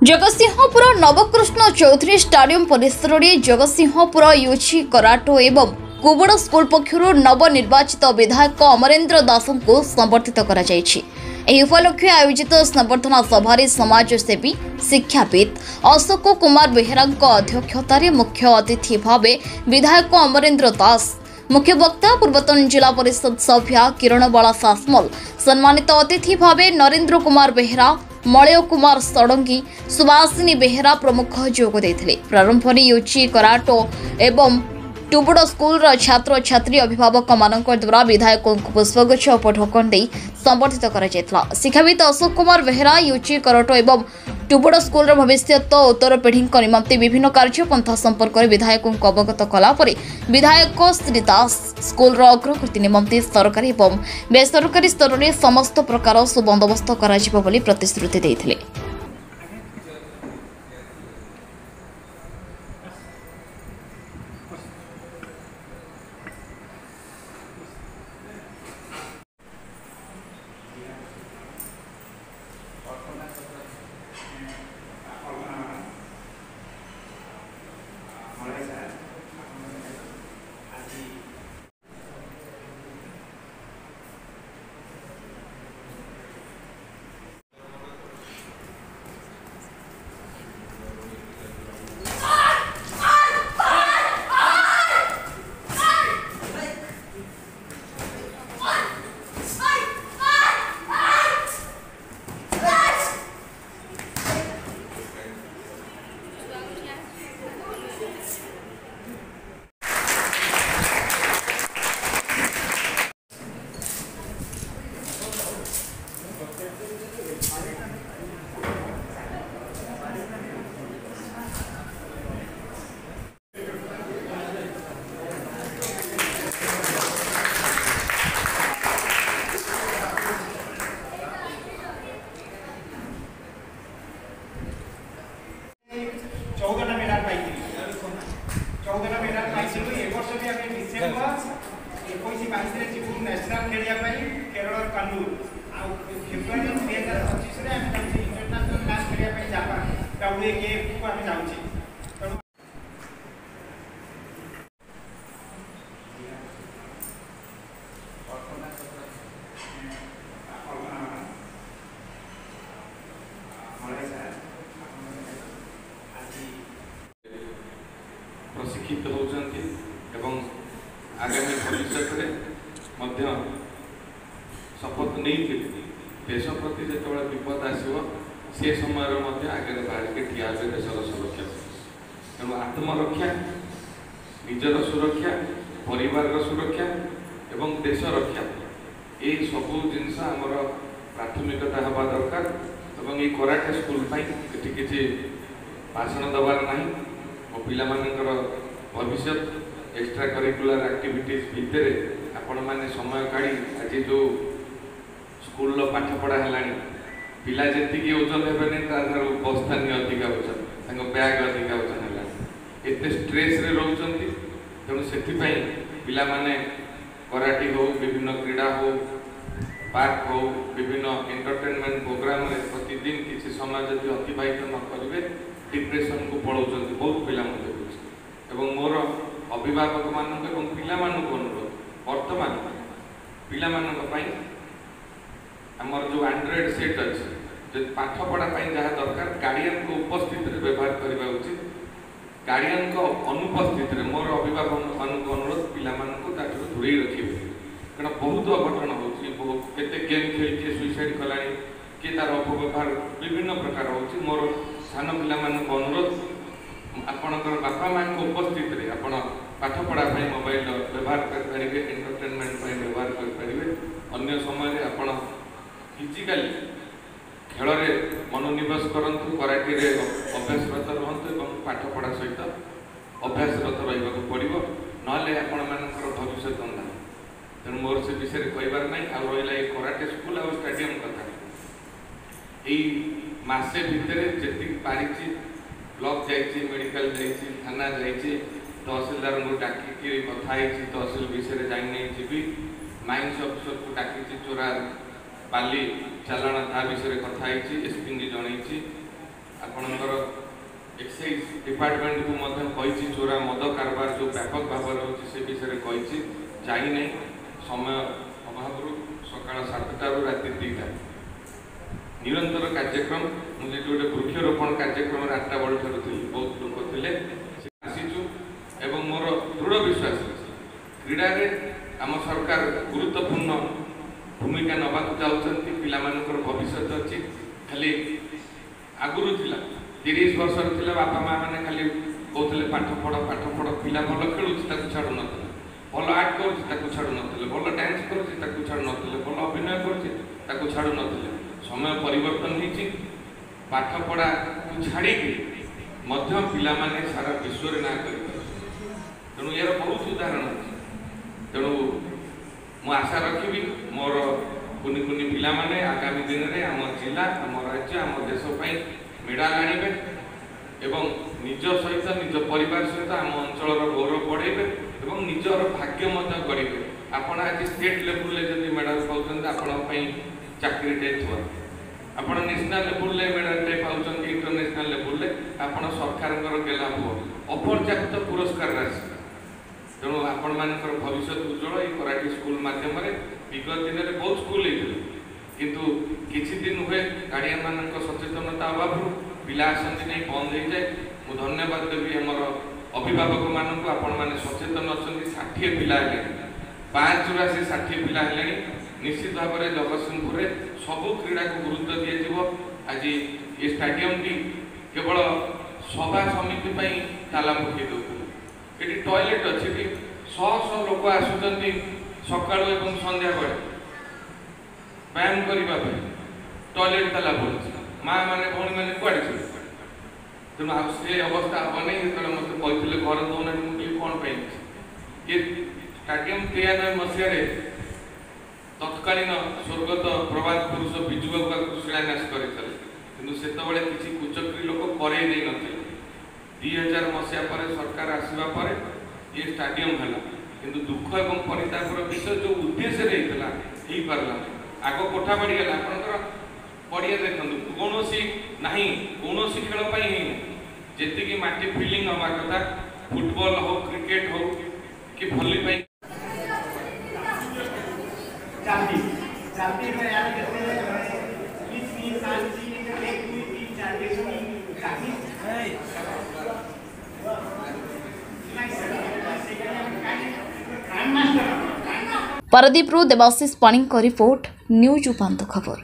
Jagatsinghpur Navkrishna Chaudhary stadium परिसर में Jagatsinghpur UG कराटो एवं कुबड़ स्कूल पक्षर नवनिर्वाचित विधायक अमरेन्द्र दास को संबर्धित उपलक्षे आयोजित संबर्धना सभार समाजसेवी शिक्षाविद अशोक कुमार बेहेरा अध्यक्षतार मुख्य अतिथि भाव विधायक अमरेन्द्र दास, मुख्य वक्ता पूर्वतन जिला परिषद सभ्या किरणबाला सासमल, सम्मानित अतिथि भाव नरेन्द्र कुमार बेहेरा, मलय कुमार षडंगी, सुभाषिनी बेहेरा प्रमुख जोग देथिले। प्रारंभ में यूजी कराटो एवं टुबुड़ स्कूल छात्र छात्री अभिभावक मान द्वारा विधायक को पुष्पगुच्छ उपढौकन दे संबर्धित करा। शिक्षाविद अशोक कुमार बेहेरा यूजी कराटो एवं टुबुड़ स्कूल भविष्य उत्तर पीढ़ी निमंते विभिन्न कार्यपंथा संपर्क में विधायक को अवगत कलापर विधायक श्री दास स्कूल अग्रगति निमंते सरकारी और बेसरकारी स्तर में समस्त प्रकार सुबंदोबस्त करा प्रतिश्रुति देथिले। नेशनल खेलिया केरल कानूर फेब्रुआरी 2025 रे इंटरनेशनल मैच खेलिया जापान WAKF को आम जाऊँ। प्रशिक्षित होती आगामी भविष्य में शपथ नहीं देश प्रति जो विपद आसो से समय आगे बाहर के ठिया देशर सुरक्षा तेणु आत्मरक्षा निजर सुरक्षा परिवार सुरक्षा एवं देश रक्षा ये सबू जिनस आमर प्राथमिकता हवा दरकार एवं ये कराटे स्कूल ये किसी भाषण दबार ना मो पिलामानकर भविष्य एक्स्ट्रा करिकुलर एक्टिविटीज भितर आपण मैंने समय काढ़ी आज जो स्कूल पाठपढ़ा है पिला जी ओजन हेबे बस्ता नहीं अधिका ओजन बैग अधिका ओजन है एत स्ट्रेस रे रोचंती तेणु से पिला माने कराटे हो विभिन्न क्रीड़ा हो पार्क हो विभिन्न एंटरटेनमेंट प्रोग्राम रे प्रतिदिन किसी समय जब अतिबाहित न करेंगे डिप्रेशन को पलाउंट बहुत पिला एवं मोर अभिभावक मान पिला अनुरोध वर्तमान पिला आमर जो एंड्रॉइड सेट अच्छे जो पाठपढ़ाई जहाँ दरकार गार्डियन को उपस्थित व्यवहार करने उचित गार्डियन को अनुपस्थित मोर अभिभावक मान अनुरोध पिला दूरे रखिए कारण बहुत अघटन होते गेम खेल सुइसाइड कला किए तार अपव्यवहार विभिन्न प्रकार हो मोर सान पिला अनुरोध आपणकर बापा माँ उपस्थित आपण पाठपढ़ाई मोबाइल व्यवहार करेंगे एंटरटेनमेंट व्यवहार करेंगे अन्य समय आपण फिजिकली खेल मनोनिवेश करूँ कराटे अभ्यासरत रुहतु और पाठपढ़ा सहित अभ्यासरत रहा पड़ो ना आपण मानकर भविष्य अंधा तेणु मोर से विषय कहबार ना आ रहा कराटे स्कूल आ स्टाडियम कथा यही मसे भितर जी पारी ब्लॉक जाइए मेडिकल जाइए थाना जाइए तहसीलदार को डाकी कथाई तहसील विषय जानी जी माइंस ऑफिसर को डाकी चोरा पाली चालाण ता विषय कथाई एसपी की जन आपणकर एक्साइज डिपार्टमेंट को मध्य कही चोरा मद कारबार जो व्यापक भाव होती से विषय कही जाई नहीं समय अभाव सकाळ 7टारू राति 2टा निरंतर कार्यक्रम मुझे गोटे वृक्षरोपण कार्यक्रम 8टा बड़ ठार थी बहुत लोक थे आसीचु एवं मोर दृढ़ विश्वास क्रीड़ा आम सरकार गुरुत्वपूर्ण भूमिका नवा चाहते पिलामानकर भविष्य अच्छी खाली आगुरी 30 वर्ष थी बापा माँ मैंने खाली कहते पाठ पढ़ पिला भल खेलुँ छाड़ू ना भल आर्ट कर छाड़ू ना भल डांस कर छाड़ू ना भल अभिनय कर छाड़ू ना समय परिवर्तन होती पाठ पढ़ा को छाड़ी पिला माने सारा विश्व ना कर तेणु यार बहुत उदाहरण अच्छे तेणु मु आशा रखी मोर कुनि कुनि पिला माने आगामी दिन में आम जिला आम राज्य आम देश मेडाल आनिबे एवं निज सहित निज परिवार सहित आम अंचल गौरव बढ़ेबे एवं निजर भाग्य मत गढ़े आपण आज स्टेट लेवल ले जदि मेडाल पाउछन आपण चाकरी टे थुआ आपण नेशनल लेवल ले मेडाल टे पाउछन इंटरनेशनल लेवल ले आपण सरकार गेला हो अपर्याप्त पुरस्कार राशि तेणु आपण मानकर भविष्य उज्जवल ये कराटे स्कूल माध्यम विगत दिन में बहुत स्कूल किंतु किछि दिन हुए गार्डियन मान सचेतनता अभाव पिला आसती नहीं बंद हो जाए मु धन्यवाद देवी आमर अभिभावक मानक आपण मैंने सचेतन अच्छा 60 पिला 5 ରୁ आसी 60 पिला निश्चित भाव में जगतसिंहपुर सबू क्रीड़ा को गुरुत्व दिज्व आज ये स्टाडियम टी केवल सभा समिति ताला पकई दे ये टॉयलेट अच्छी 100 लोक आसुच्च सकाळु एवं संध्या बेले व्यायाम करने टॉयलेट ताला पड़ी माँ मैंने भौणी मैंने कड़े तेणु से अवस्था हम नहीं जो मत कहते घर दौना मुझे कौन पाई ये स्टाडियम 93 मसीह तत्कालीन स्वर्गत प्रभात पुरुष विजु बाबू शिलान्यास करते से किसी कुचक्री लोक करे नथिले 2000 मसीहा पर सरकार आसवा पर ये स्टाडियम है किंतु दुख एवं परितापर विषय जो उद्देश्य हो पारला आग कोठा बाड़ी गला आपंकर पड़िया देखु कौन ना कौन खेल जी माटी फिलिंग हवा कथा फुटबॉल हो क्रिकेट हो कि भली पारादीपरू देवाशीष पाणी रिपोर्ट न्यूज उपांत खबर।